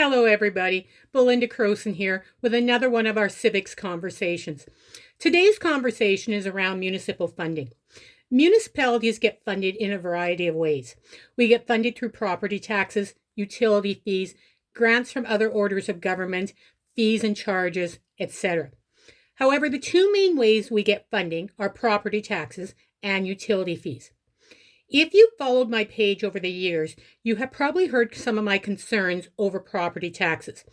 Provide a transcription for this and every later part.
Hello, everybody. Belinda Croson here with another one of our Civics Conversations. Today's conversation is around municipal funding. Municipalities get funded in a variety of ways. We get funded through property taxes, utility fees, grants from other orders of government, fees and charges, etc. However, the two main ways we get funding are property taxes and utility fees. If you've followed my page over the years, you have probably heard some of my concerns over property taxes.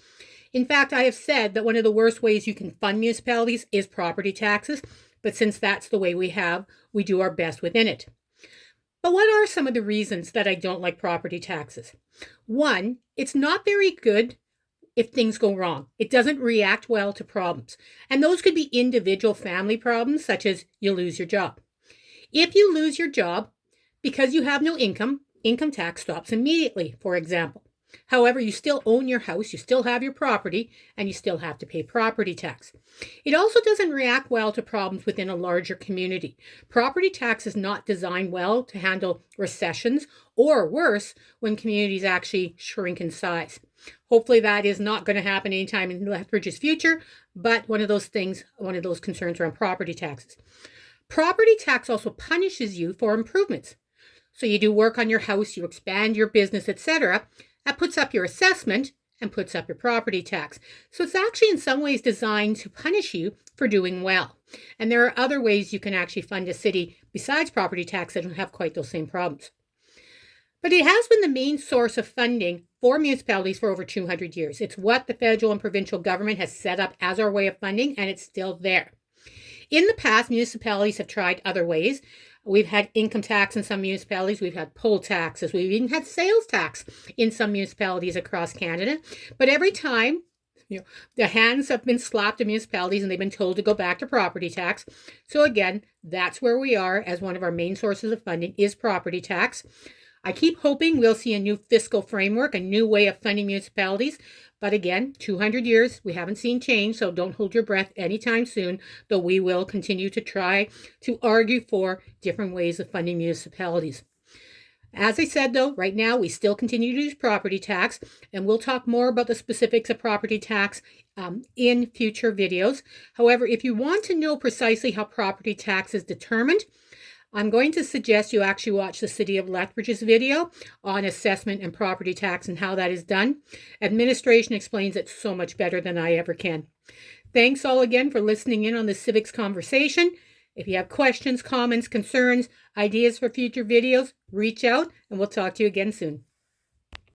In fact, I have said that one of the worst ways you can fund municipalities is property taxes, but since that's the way we do our best within it. But what are some of the reasons that I don't like property taxes? One, it's not very good if things go wrong. It doesn't react well to problems. And those could be individual family problems, such as you lose your job. If you lose your job, because you have no income tax stops immediately, for example. However, you still own your house, you still have your property, and you still have to pay property tax. It also doesn't react well to problems within a larger community. Property tax is not designed well to handle recessions, or worse, when communities actually shrink in size. Hopefully that is not going to happen anytime in Lethbridge's future, but one of those concerns around property taxes. Property tax also punishes you for improvements. So you do work on your house, you expand your business, etc. That puts up your assessment and puts up your property tax. So it's actually in some ways designed to punish you for doing well. And there are other ways you can actually fund a city besides property tax that don't have quite those same problems. But it has been the main source of funding for municipalities for over 200 years. It's what the federal and provincial government has set up as our way of funding, and it's still there. In the past, municipalities have tried other ways. We've had income tax in some municipalities. We've had poll taxes. We've even had sales tax in some municipalities across Canada. But every time, the hands have been slapped at municipalities and they've been told to go back to property tax. So again, that's where we are as one of our main sources of funding is property tax. I keep hoping we'll see a new fiscal framework, a new way of funding municipalities. But again, 200 years, we haven't seen change, so don't hold your breath anytime soon, though we will continue to try to argue for different ways of funding municipalities. As I said, though, right now we still continue to use property tax, and we'll talk more about the specifics of property tax in future videos. However, if you want to know precisely how property tax is determined, I'm going to suggest you actually watch the City of Lethbridge's video on assessment and property tax and how that is done. Administration explains it so much better than I ever can. Thanks all again for listening in on the Civics Conversation. If you have questions, comments, concerns, ideas for future videos, reach out and we'll talk to you again soon.